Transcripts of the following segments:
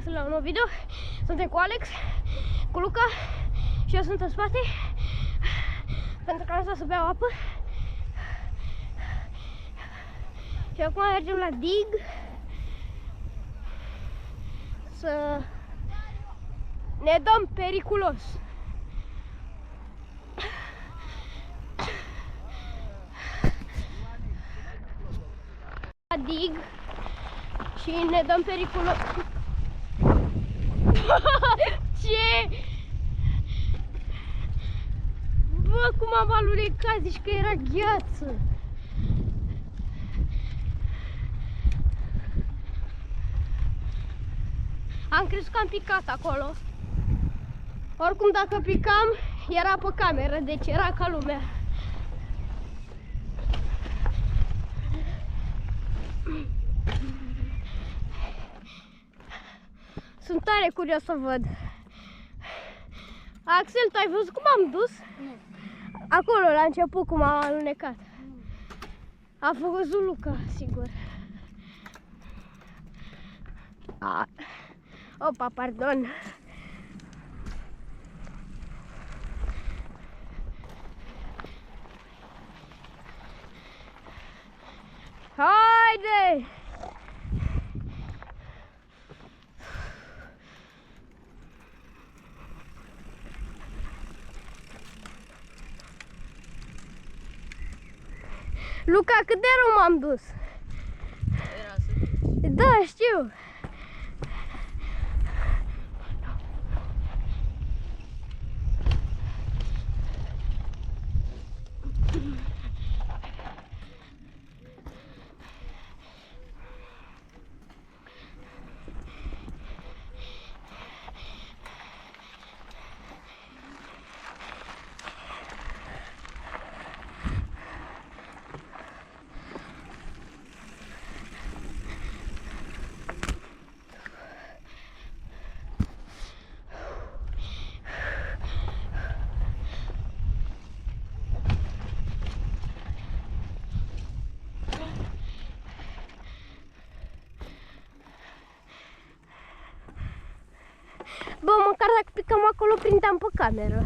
La un nou video, suntem cu Alex, cu Luca și eu sunt în spate pentru că am stat să beau apă. Și acum mergem la dig să ne dăm periculos. La dig și ne dăm periculos. Ce? Bă, cum am alunecat, zici că era gheață. Am crezut că am picat acolo. Oricum, dacă picam, era pe cameră, deci era ca lumea. Sunt tare curios să văd. Axel, tu ai văzut cum am dus? Nu. Acolo, la început, cum am alunecat. A văzut Luca, sigur. Opa, pardon. Haide! Luca, cât de rău m-am dus? Da, știu. Bă, măcar dacă picam acolo, prindeam pe cameră.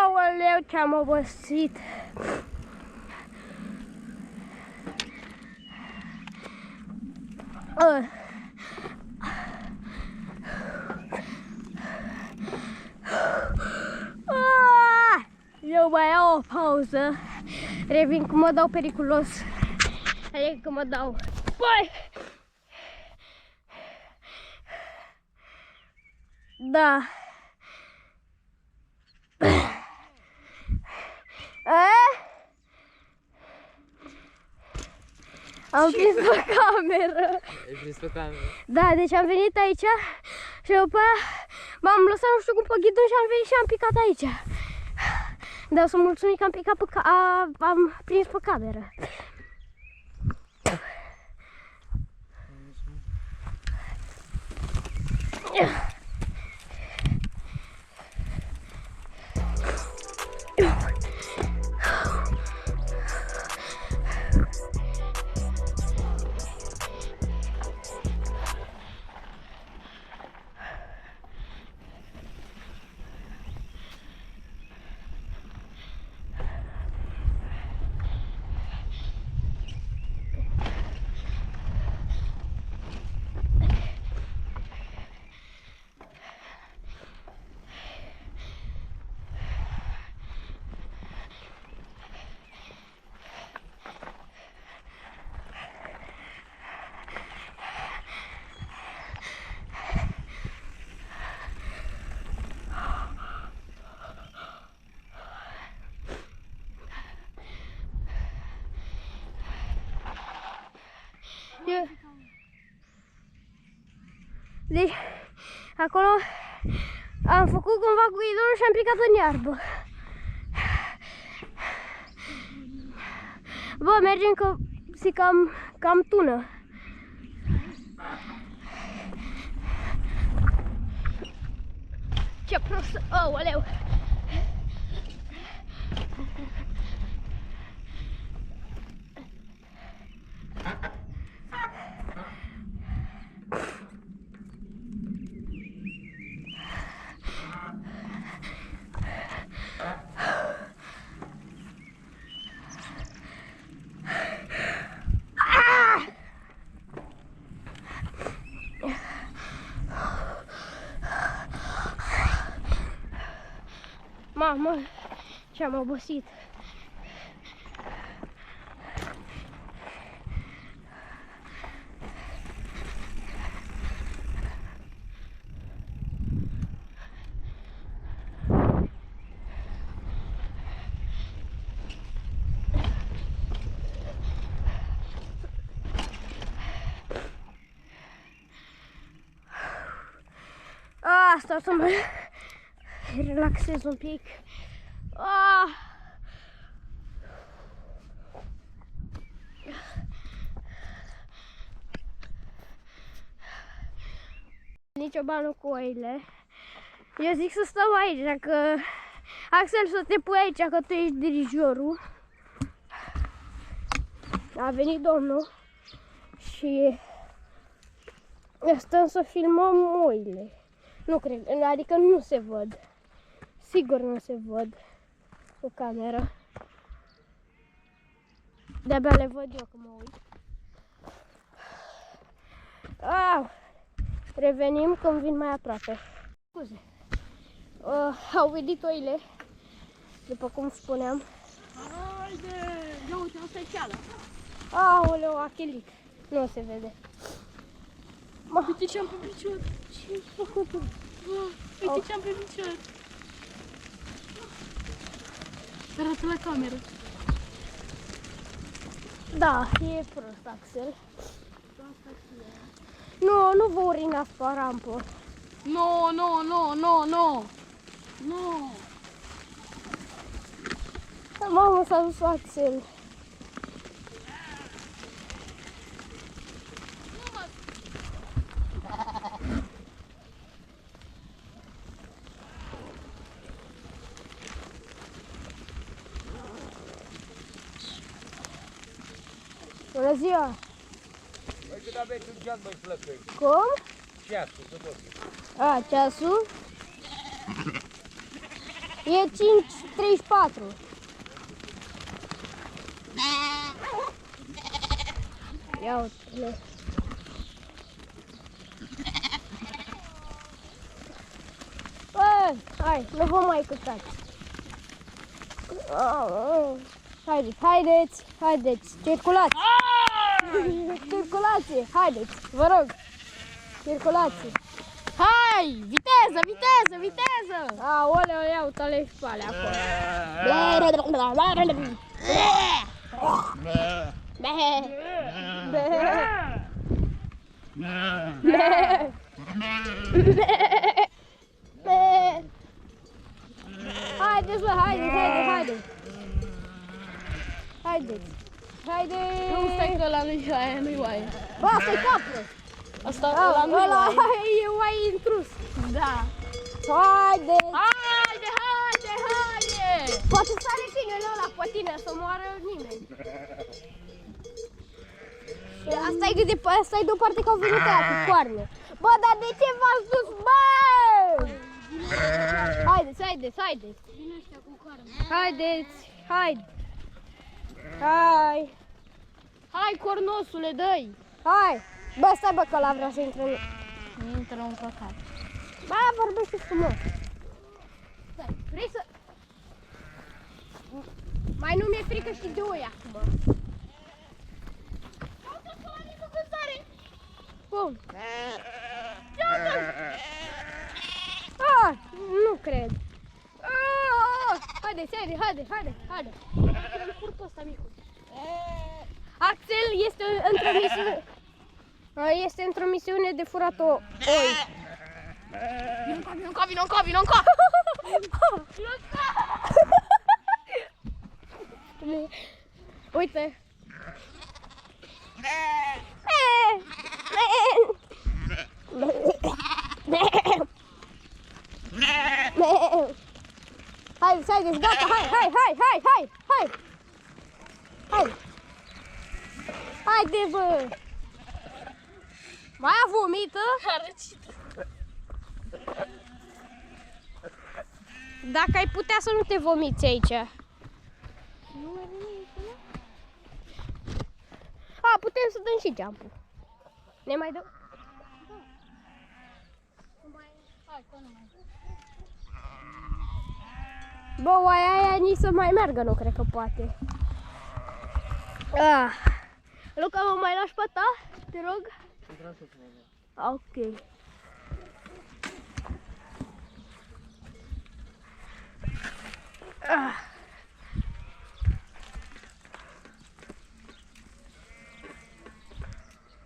Aoleu, ce-am obosit! Eu mai iau o pauză. Revin când mă dau periculos. Adică când mă dau. Băi! Da. Am prins pe cameră. Ai prins pe cameră? Da, deci am venit aici și după aia m-am lăsat nu știu cum pe ghidon și am venit și am picat aici. Dar sunt mulțumit că am picat pe am prins pe cameră. Deci, acolo am făcut cumva cu idolul și am picat în iarbă. Bă, mergem că si cam tună. Ce prost! Aoleu! Mamă, ce-am obosit. Stau să mă relaxez un pic. Nici o bană cu oile. Eu zic să stau aici, dacă Axel, să te pui aici, că tu ești dirijorul. A venit domnul și stăm să filmăm oile. Nu cred, adică nu se văd. Sigur nu se văd cu camera. De-abia le văd eu că mă uit. Revenim când vin mai aproape. Scuze. Au venit oile, după cum spuneam. Haide! Ia uite, asta e ceala. Aoleu, a chelit. Nu se vede. Uite ce am pe picior. Ce-ai făcut tu? Uite ce am pe picior. Arată la cameră. Da, e prost, Axel. Nu vă urinați pe rampă. No. Mamă, s-a dus Axel. Bună ziua! Păi cât aveți un ceas, băi, flăcăi? Cum? Ceasul, să pot. Ceasul? E 5:34. Ia uite-le. Hai, nu vă mai căcați. Haideți, circulați! Circulație, haideți, vă rog! Circulație! Hai! Viteză! Aoleu, ia uite-le și pe alea acolo. Haideți, bă, haideți! Nu, stai că ăla nu-i aia, nu-i oaie. Bă, asta-i capul! Asta, ăla nu-i oaie. E oaie intrus! Da. Haideți! Haide! Poate sare câinele ăla pe tine, să moară nimeni. Asta e deoparte că au venit aia cu coarne. Bă, dar de ce v-ați dus, bă? Haideți! Vine ăștia cu coarne. Haideți! Hai! Hai, cornosule, dă-i! Hai! Bă, stai, bă, că ăla vrea să intre în... Intră în păcat. Bă, vorbește frumos. Stai, vrei să... Mai nu mi-e frică și de oi acum. Cum? Nu cred. Haide. Îl furt ăsta micul. Axel este într-o misiune. Este într-o misiune de furat oi. Vino încoa. Uite. Haideți, gata, hai! Haide, bă! Mai a vomită? Dacă ai putea să nu te vomiți aici. A, putem să dăm și jump-ul. Ne mai dăm? Bă, oaia aia nici să mai meargă, nu cred că poate. Luca, mă mai lași pe ta? Te rog? Ok.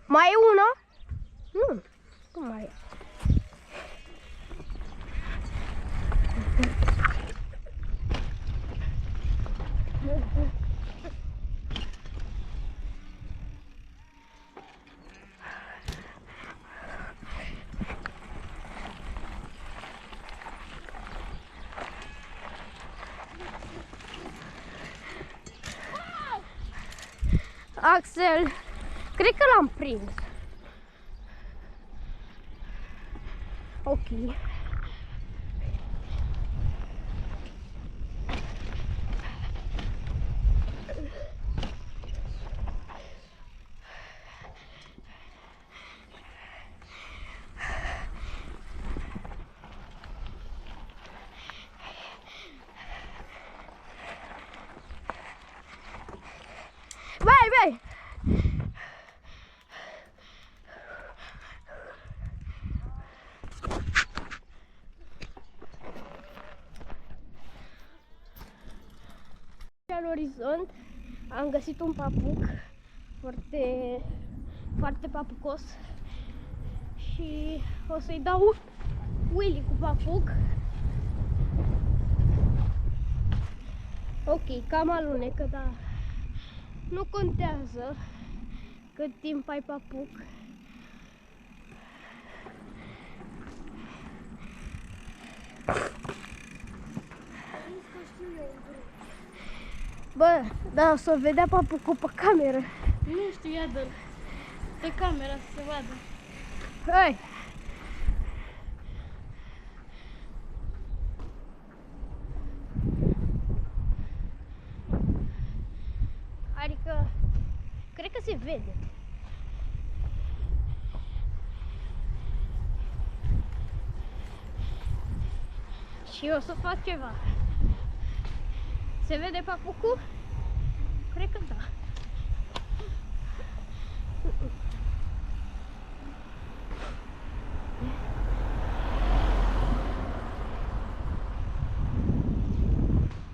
Mai e una? Nu. Cum mai e? Axel, cred că l-am prins. Ok. Vai! În orizont am găsit un papuc foarte papucos și o să-i dau Willy cu papuc. Ok, cam alunecă, dar nu contează cât timp ai papuc. Bă, da, o să vedea papucul pe cameră. Nu știu, ia dă-l pe camera să se vadă. Hai! Adică, cred că se vede. Și o să fac ceva. Se vede papucul? Cred că da.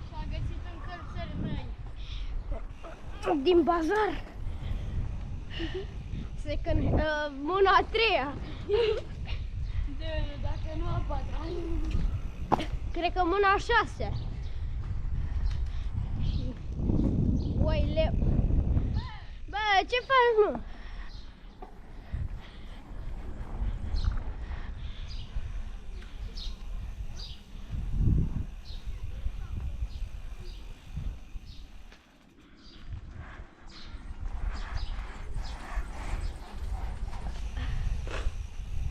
Și-a găsit încălțări noi. Din bazar. Mâna a treia. Dacă nu a patra. Cred că mâna a șasea. Și oile. Bă, ce faci, mă?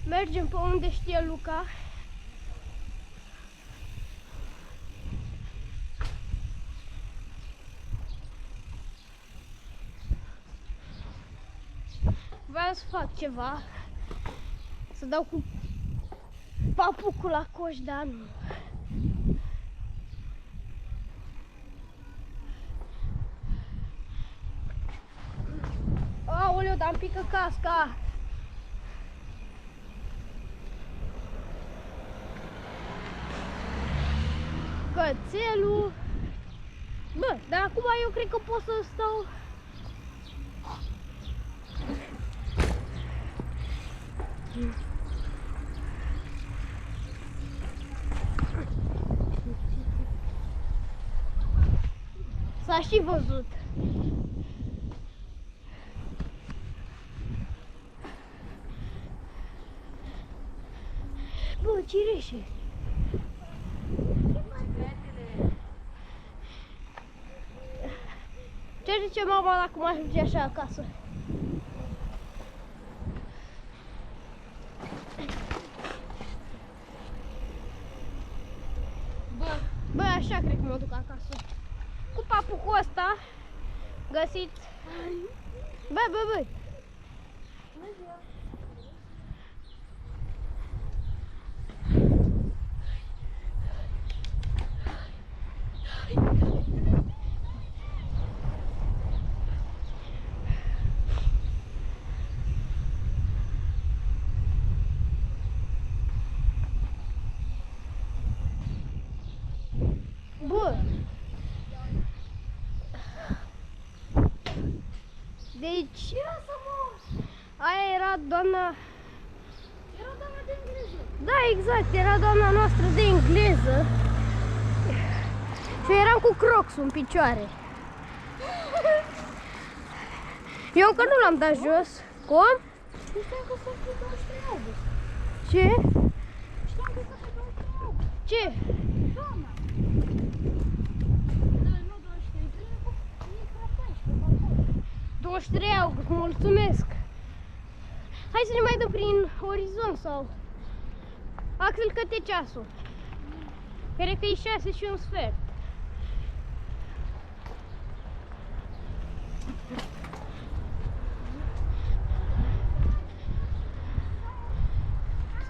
Mergem pe unde știe Luca. Vreau să fac ceva. Să dau cu papucul la coș, dar nu. Aoleu, dar îmi pică casca. Cățelul. Bă, dar acum eu cred că pot să stau. S-a și văzut. Bă, cireșe. Ce zice mama dacă mă ajunge așa acasă? Bă, așa cred că mă duc acasă. Cu papucul ăsta găsit. Bă. Bă. Deci, aia era doamna... Era doamna de engleză. Da, exact, era doamna noastră de engleză. Și eram cu crocs în picioare. Eu încă nu l-am dat jos. Cum? Știam că sunt pe 23 august. Ce? Știam că sunt pe 23 august. Ce? Doamna. Nu 23, e ca 14, 23 august, mulțumesc. Hai să ne mai dăm prin orizont sau... Axel, câte ceasul? Cred că e 6 și un sfert.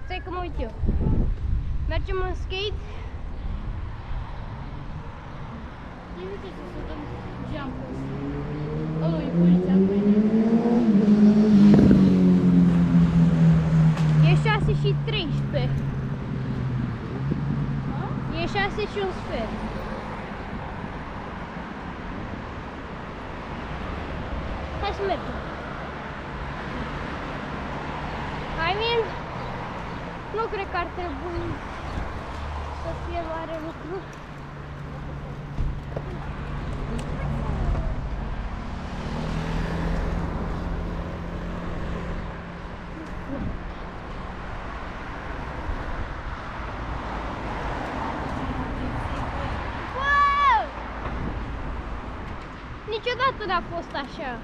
Stai că mă uit eu. Mergem în skate? Uite să dăm jump-ul ăsta. Ăla e poliția mâine. E 6 și 13. E 6 și un sfert. Hai să mergem. I mean, nu cred că ar trebui să fie mare lucru. Niciodată n-a fost așa.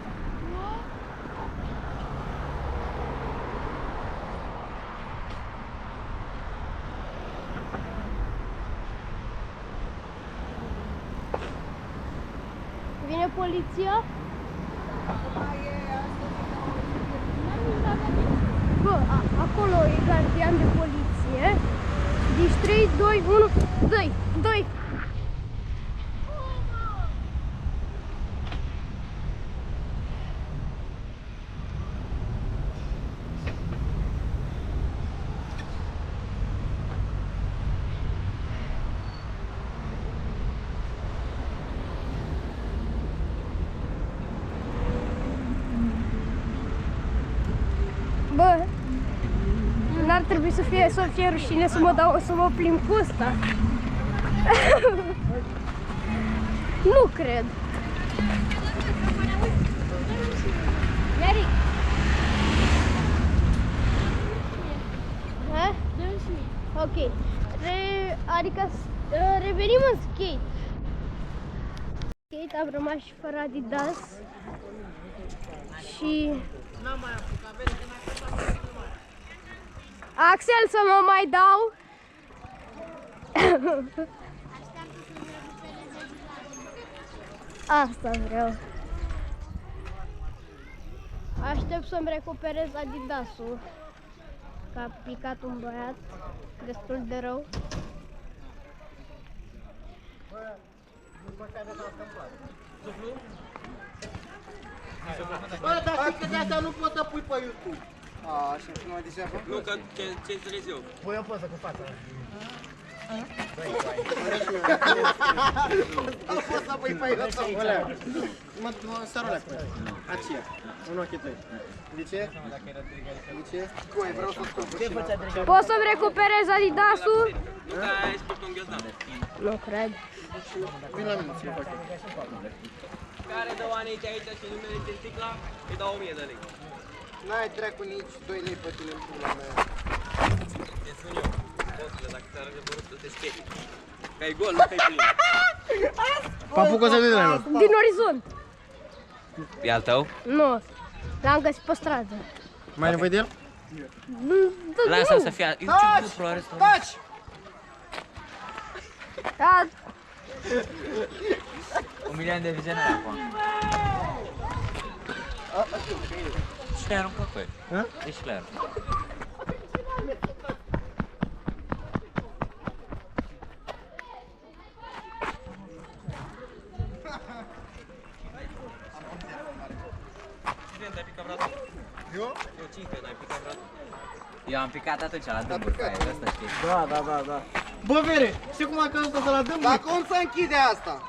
Vine poliția? Bă, acolo e gardian de poliție. Deci 3, 2, 1, 2. Bă, n-ar trebui să fie rușine să mă plimb cu ăsta. Nu cred. Iaric. Ha? Dă-mi și mie. Ok. Adică revenim în skate. Skate, am rămas și fără Adidas. Și... Axel, să mă mai dau? Asta vreau. Aștept să-mi recuperez Adidasul. Că a picat un băiat destul de rău. Bă, dar știi că de asta nu poți să pui pe YouTube. A, așa, nu mai degeaba? Nu, că ce înțeles eu. Pui o poză cu fața. Nu poți să pui pe el ăsta. Mă sarulea cu el. Aceea. Un ochi tăi. De ce? De ce? Cum vreau să scot. Poți să-mi recuperez Adidasul? Nu cred. Vin la mine să mă fac. Care dă oanei de aici și numele de sticla, îi dau 1000 de lei. N-ai treacu nici 2 lei pe tine în pula mea. Te spun eu, bosule, dacă ți arăt de părut să te schei. Că e gol, nu că e plin. Papucă să vedem. Din orizont. E al tău? Nu. L-am găsit pe stradă. Mai ai nevoie de el? Lasă-l să fie... Eu ce GoPro are ăsta? Taci! Da, 1 milion de vizionare acum. Și le-ai aruncat cu el. Deci le-ai aruncat. Ai picat brațul? Eu? Eu 5 n-ai picat brațul. Eu am picat atunci la dâmburi ca el, ăsta știi. Da. Bă, Vere, știi cum a căzut ăsta la dâmburi? Dar cum se închide asta?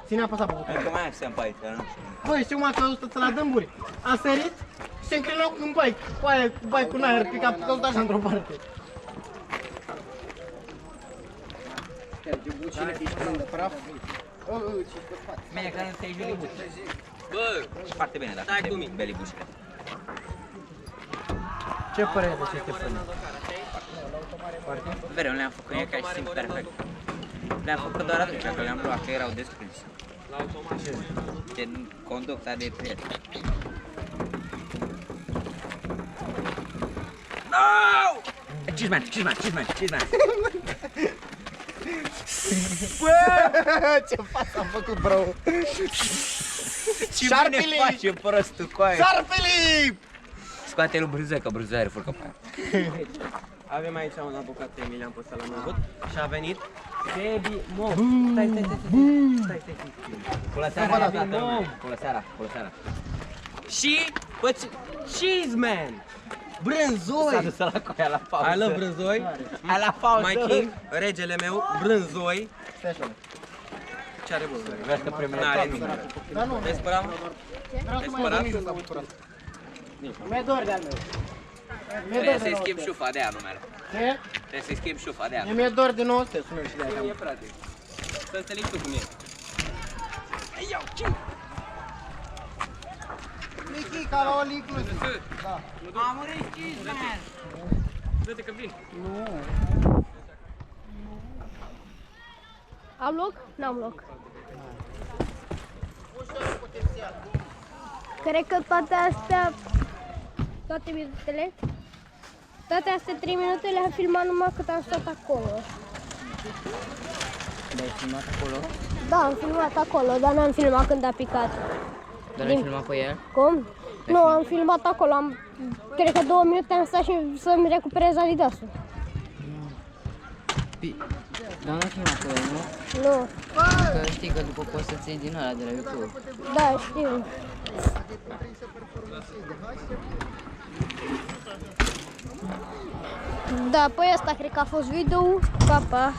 Ține apăsat pe buton. Încă mai am semn pe aici, că nu știu. Băi, știi cum a căzut ăsta la dâmburi? A sărit și se înclină cu un bike. Cu aia, cu bike-ul în aer, picat, căzut așa într-o parte. Cine că ești plin de praf? Bine, că nu te-ai belibuș. Bă! Foarte bine, dacă te belibuș. Ce părere de ce este frână? Mereu le-am făcut, e ca și simt perfect. Le-am făcut doar atunci, că le-am luat, că erau desprins. La automat. De conducta de prieten. No! Cheeseman! Bă, ce față am făcut, bro? Ce bine face prostul cu aia! Șarpeli! Scoate lui Brânzoi, că Brânzoi are furcă pe aia. Avem aici un avocat Emilian Păsăl am avut și a venit Sebi Mom. Stai. Pula seara, pula seara. Și Cheeseman. Brânzoi. S-a dus la coaia la pauză. I love Brânzoi. Hai la pauză. My King, regele meu, Brânzoi. Stai așa. Ce are Brânzoi? Vezi că primele N-are toate. nimic. Dar nu, Te spăram? vreau să mai spărat? am să bucurat. Mi-e dor de-al meu. Mi-e dor Trebuie de să-i nou. schimb șufa de aia numele. Ce? Trebuie să-i schimb șufa de aia. Mi-e dor de nou, să sunăm și de aia. E frate. Să înțelegi tu cum e. Michi, ca la all inclusiv. Am murit Cheeseman! Dă-te că vin. am loc? N-am loc. Cred că toate astea, toate minutele, toate astea 3 minute le-am filmat numai cât am stat acolo. Le-ai filmat acolo? Da, am filmat acolo, dar n-am filmat când a picat. Dar l-ai filmat pe el? Cum? Nu, am filmat acolo, cred că 2 minute am stat și să-mi recuperez Adidasul. Dar nu filmat pe el, nu? Nu, Că știi că după poți să-ți iei din ăla de la YouTube. da, știu. Da, păi asta cred că a fost video. Pa, pa.